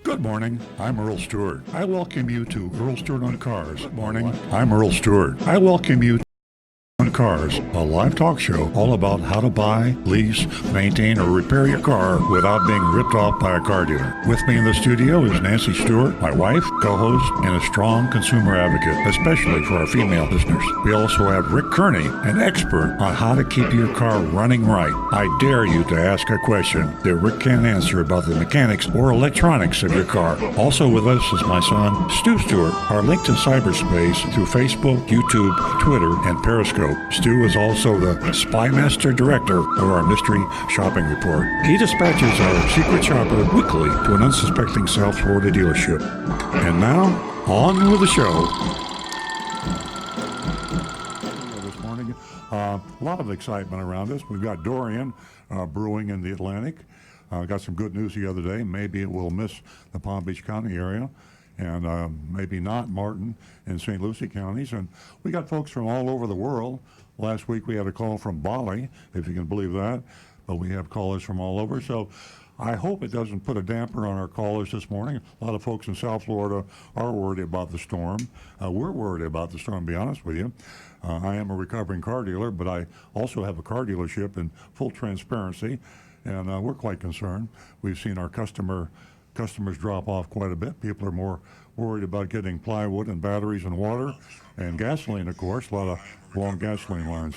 Good morning. I'm Earl Stewart. I welcome you to Earl Stewart on Cars. Good morning. I'm Earl Stewart. I welcome you on Cars, a live talk show all about how to buy, lease, maintain, or repair your car without being ripped off by a car dealer. With me in the studio is Nancy Stewart, my wife, co-host, and a strong consumer advocate, especially for our female listeners. We also have Rick Kearney, an expert on how to keep your car running right. I dare you to ask a question that Rick can't answer about the mechanics or electronics of your car. Also with us is my son, Stu Stewart, our link to cyberspace through Facebook, YouTube, Twitter, and Periscope. Stu is also the Spy Master Director of our Mystery Shopping Report. He dispatches our secret shopper weekly to an unsuspecting South Florida dealership. And now, on with the show. This morning, a lot of excitement around us. We've got Dorian brewing in the Atlantic. Got some good news the other day. Maybe it will miss the Palm Beach County area, and maybe not Martin and St. Lucie counties. And we got folks from all over the world. Last week we had a call from Bali, if you can believe that, but we have callers from all over. So I hope it doesn't put a damper on our callers this morning. A lot of folks in South Florida are worried about the storm. We're worried about the storm, to be honest with you. I am a recovering car dealer, but I also have a car dealership in full transparency, and we're quite concerned. We've seen our customers drop off quite a bit. People are more worried about getting plywood and batteries and water and gasoline, of course, a lot of long gasoline lines.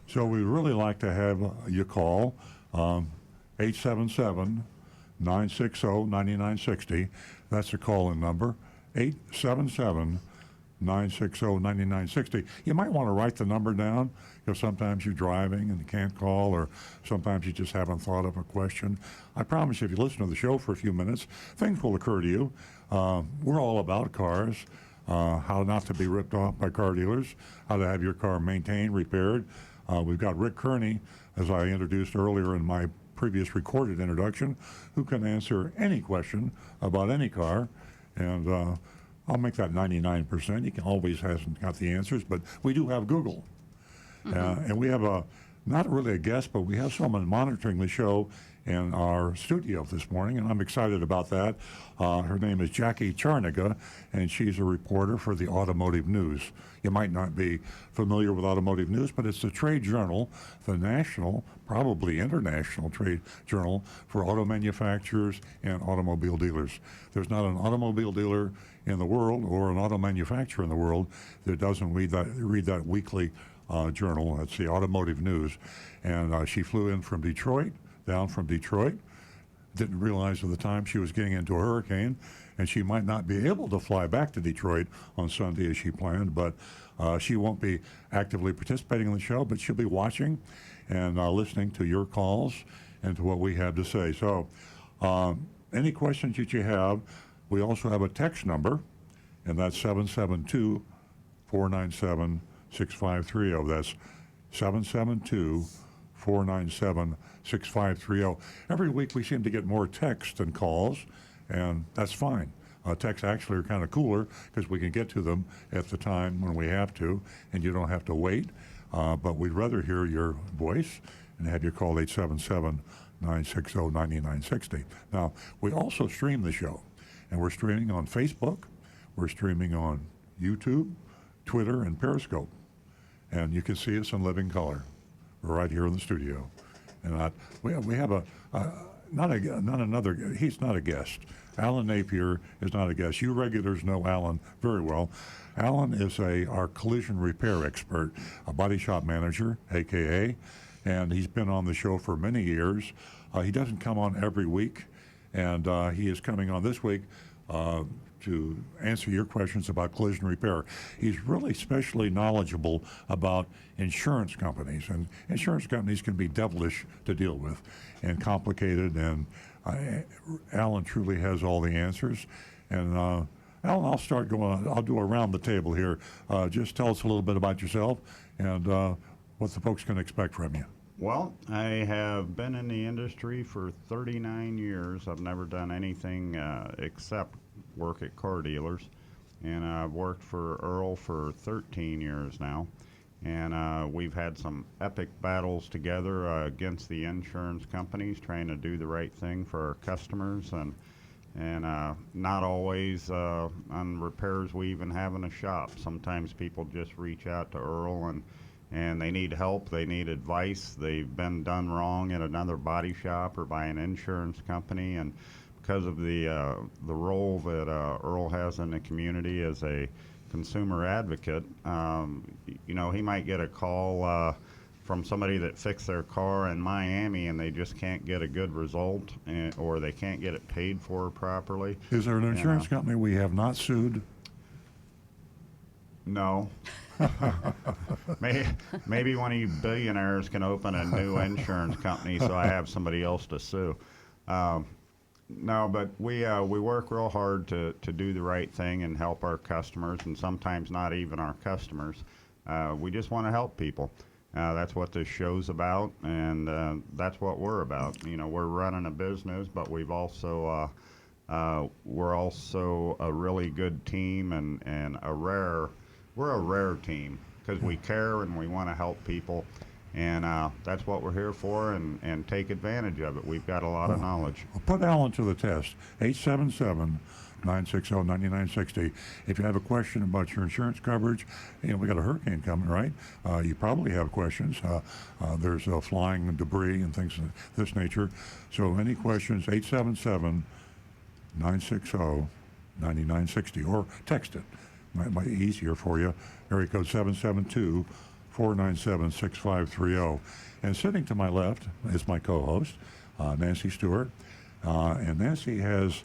So we'd really like to have you call 877-960-9960. That's the call-in number, 877-960-9960. You might want to write the number down, because sometimes you're driving and you can't call, or sometimes you just haven't thought of a question. I promise you, if you listen to the show for a few minutes, things will occur to you. We're all about cars, how not to be ripped off by car dealers, how to have your car maintained, repaired. We've got Rick Kearney, as I introduced earlier in my previous recorded introduction, who can answer any question about any car, and I'll make that 99%. He always hasn't got the answers, but we do have Google. And we have not really a guest, but we have someone monitoring the show in our studio this morning, and I'm excited about that. Her name is Jackie Charniga, and she's a reporter for the Automotive News. You might not be familiar with Automotive News, but it's the trade journal, the national, probably international trade journal for auto manufacturers and automobile dealers. There's not an automobile dealer in the world or an auto manufacturer in the world that doesn't read that weekly journal. That's the Automotive News. And she flew in from Detroit, down from Detroit. Didn't realize at the time she was getting into a hurricane, and she might not be able to fly back to Detroit on Sunday as she planned, but she won't be actively participating in the show, but she'll be watching and listening to your calls and to what we have to say. So any questions that you have, we also have a text number, and that's 772-497-6530. That's 772-497-6530. Every week we seem to get more texts than calls, and that's fine. Texts actually are kind of cooler because we can get to them at the time when we have to, and you don't have to wait. But we'd rather hear your voice and have you call 877-960-9960. Now, we also stream the show, and we're streaming on Facebook, we're streaming on YouTube, Twitter, and Periscope. And you can see us in living color. We're right here in the studio. And we have he's not a guest. Alan Nappier is not a guest. You regulars know Alan very well. Alan is our collision repair expert, a body shop manager, AKA, and he's been on the show for many years. He doesn't come on every week, and he is coming on this week to answer your questions about collision repair. He's really specially knowledgeable about insurance companies, and insurance companies can be devilish to deal with and complicated, and Alan truly has all the answers. And Alan, I'll start going, I'll do around the table here. Just tell us a little bit about yourself and what the folks can expect from you. Well, I have been in the industry for 39 years. I've never done anything except work at car dealers, and I've worked for Earl for 13 years now, and we've had some epic battles together against the insurance companies trying to do the right thing for our customers, and And not always on repairs we even have in a shop. Sometimes people just reach out to Earl and they need help, they need advice, they've been done wrong at another body shop or by an insurance company, and because of the role that Earl has in the community as a consumer advocate, he might get a call from somebody that fixed their car in Miami and they just can't get a good result, or they can't get it paid for properly. Is there an insurance company we have not sued? No. Maybe one of you billionaires can open a new insurance company so I have somebody else to sue. No, but we work real hard to do the right thing and help our customers, and sometimes not even our customers. We just want to help people. That's what this show's about, and that's what we're about. We're running a business, but we're also a really good team, and we're a rare team because we care and we want to help people, and that's what we're here for, and take advantage of it. We've got a lot of knowledge. Well, put Alan to the test. 877-960-9960. If you have a question about your insurance coverage, we got a hurricane coming, right? You probably have questions. There's flying debris and things of this nature. So any questions, 877-960-9960, or text it. Might be easier for you. Area code 772-497-6530. And sitting to my left is my co-host, Nancy Stewart. And Nancy has,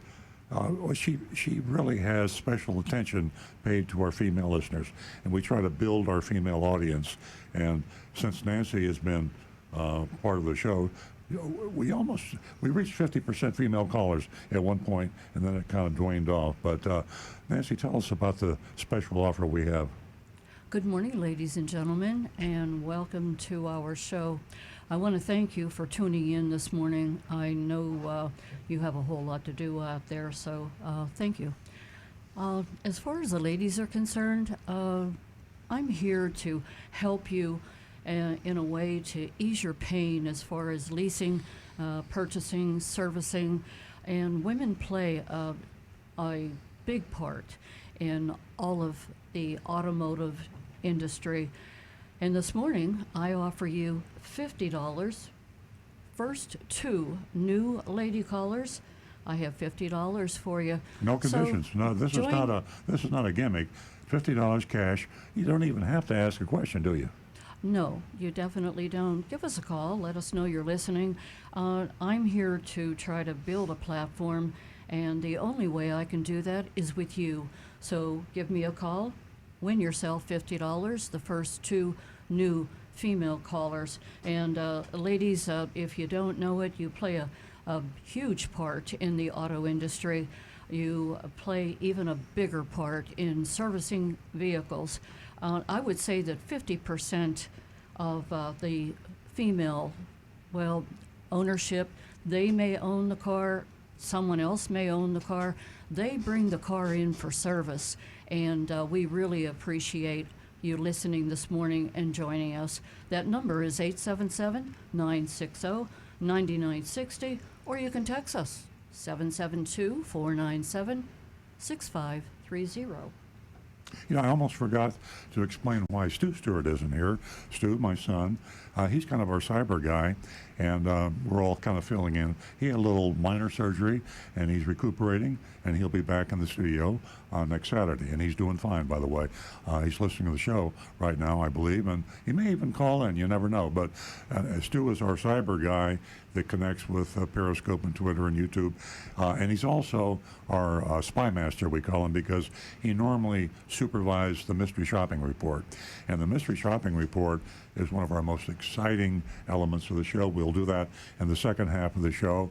she really has special attention paid to our female listeners. And we try to build our female audience. And since Nancy has been part of the show, we reached 50% female callers at one point, and then it kind of waned off. But Nancy, tell us about the special offer we have. Good morning, ladies and gentlemen, and welcome to our show. I want to thank you for tuning in this morning. I know you have a whole lot to do out there, so thank you. As far as the ladies are concerned, I'm here to help you in a way to ease your pain as far as leasing, purchasing, servicing, and women play a big part in all of the automotive industry. And this morning, I offer you $50. First two new lady callers, I have $50 for you. No conditions. So No, this is not a gimmick. $50 cash. You don't even have to ask a question, do you? No, you definitely don't. Give us a call. Let us know you're listening. I'm here to try to build a platform, and the only way I can do that is with you. So give me a call. Win yourself $50, the first two new female callers. And ladies, if you don't know it, you play a huge part in the auto industry. You play even a bigger part in servicing vehicles. I would say that 50% of the female, ownership, they may own the car, someone else may own the car. They bring the car in for service, and we really appreciate you listening this morning and joining us. That number is 877-960-9960, or you can text us, 772-497-6530. I almost forgot to explain why Stu Stewart isn't here. Stu, my son, he's kind of our cyber guy, and we're all kind of filling in. He had a little minor surgery, and he's recuperating, and he'll be back in the studio next Saturday, and he's doing fine, by the way. He's listening to the show right now, I believe, and he may even call in. You never know. But Stu is our cyber guy that connects with Periscope and Twitter and YouTube, and he's also our spy master, we call him, because he normally supervised the Mystery Shopping Report. And the Mystery Shopping Report is one of our most exciting elements of the show. We'll do that in the second half of the show.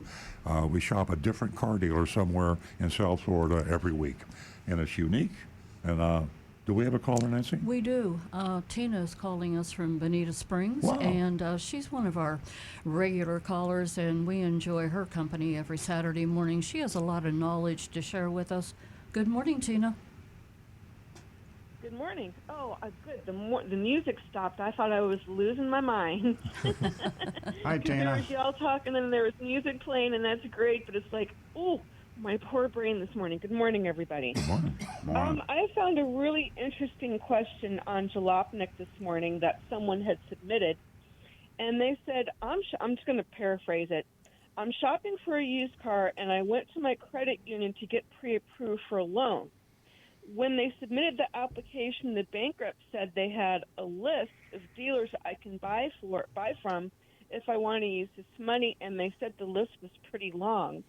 We shop a different car dealer somewhere in South Florida every week, and it's unique. And do we have a caller, Nancy? We do. Tina is calling us from Bonita Springs, Wow. and she's one of our regular callers, and we enjoy her company every Saturday morning. She has a lot of knowledge to share with us. Good morning, Tina. Good morning. Oh, good. The music stopped. I thought I was losing my mind. Hi, There Tina. was y'all talking, and there was music playing, and that's great. But it's like, oh, My poor brain this morning. Good morning, everybody. Good morning. Morning. I found a really interesting question on Jalopnik this morning that someone had submitted, and they said, I'm just going to paraphrase it. I'm shopping for a used car, and I went to my credit union to get pre-approved for a loan. When they submitted the application, the bank rep said they had a list of dealers I can buy from if I want to use this money, and they said the list was pretty long.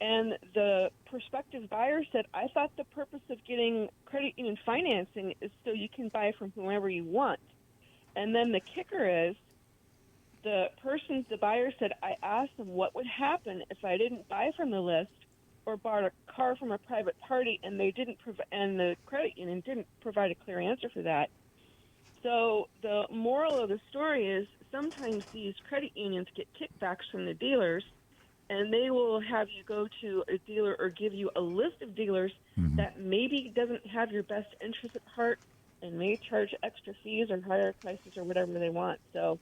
And the prospective buyer said, I thought the purpose of getting credit union financing is so you can buy from whoever you want. And then the kicker is, the buyer said, I asked them what would happen if I didn't buy from the list or bought a car from a private party, and and the credit union didn't provide a clear answer for that. So the moral of the story is sometimes these credit unions get kickbacks from the dealers, and they will have you go to a dealer or give you a list of dealers that maybe doesn't have your best interest at heart and may charge extra fees or higher prices or whatever they want. So,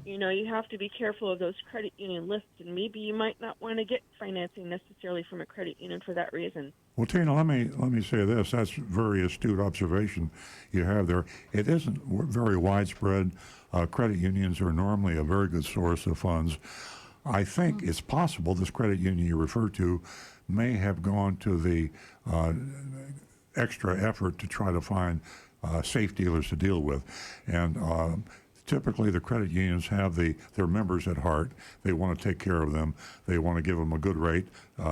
you have to be careful of those credit union lists, and maybe you might not want to get financing necessarily from a credit union for that reason. Well, Tina, let me say this. That's a very astute observation you have there. It isn't very widespread. Credit unions are normally a very good source of funds. I think it's possible this credit union you refer to may have gone to the extra effort to try to find safe dealers to deal with. And typically the credit unions have their members at heart. They want to take care of them. They want to give them a good rate.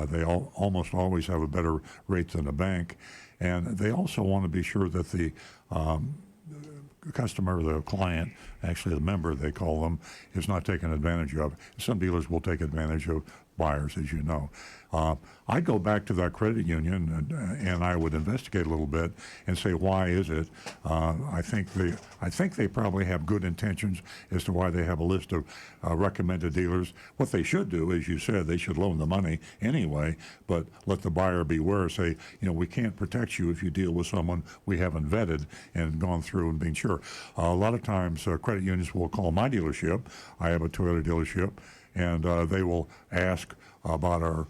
They almost always have a better rate than a bank. And they also want to be sure that the customer, the client, actually the member they call them, is not taken advantage of. Some dealers will take advantage of buyers, as you know. I'd go back to that credit union and I would investigate a little bit and say, why is it? I think they probably have good intentions as to why they have a list of recommended dealers. What they should do, as you said, they should loan the money anyway, but let the buyer beware. Say, we can't protect you if you deal with someone we haven't vetted and gone through and been sure. A lot of times, credit unions will call my dealership. I have a Toyota dealership, and they will ask about our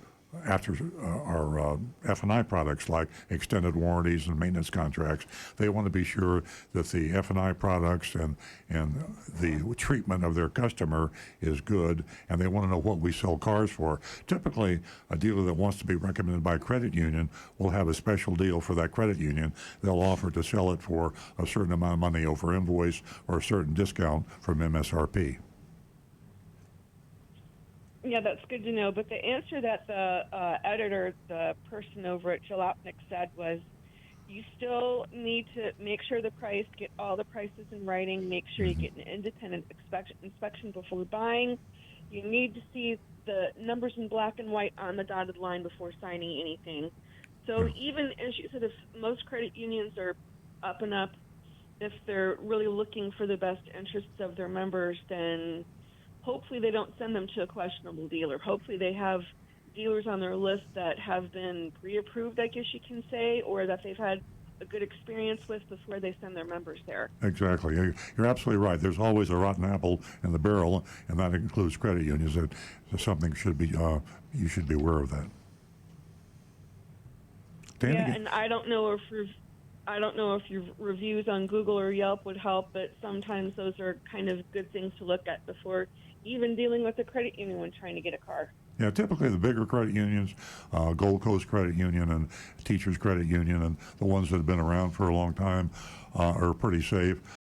F&I products like extended warranties and maintenance contracts. They want to be sure that the F&I products and the treatment of their customer is good, and they want to know what we sell cars for. Typically, a dealer that wants to be recommended by a credit union will have a special deal for that credit union. They'll offer to sell it for a certain amount of money over invoice or a certain discount from MSRP. Yeah, that's good to know. But the answer that the editor, the person over at Jalopnik, said was, you still need to make sure get all the prices in writing, make sure you get an independent inspection before buying. You need to see the numbers in black and white on the dotted line before signing anything. So even, as you said, if most credit unions are up and up, if they're really looking for the best interests of their members, then hopefully they don't send them to a questionable dealer. Hopefully they have dealers on their list that have been pre-approved, I guess you can say, or that they've had a good experience with before they send their members there. Exactly. You're absolutely right. There's always a rotten apple in the barrel, and that includes credit unions. That something should be you should be aware of that. Yeah, and I don't know if your reviews on Google or Yelp would help, but sometimes those are kind of good things to look at before even dealing with a credit union when trying to get a car. Yeah, typically the bigger credit unions, Gold Coast Credit Union and Teachers Credit Union, and the ones that have been around for a long time are pretty safe.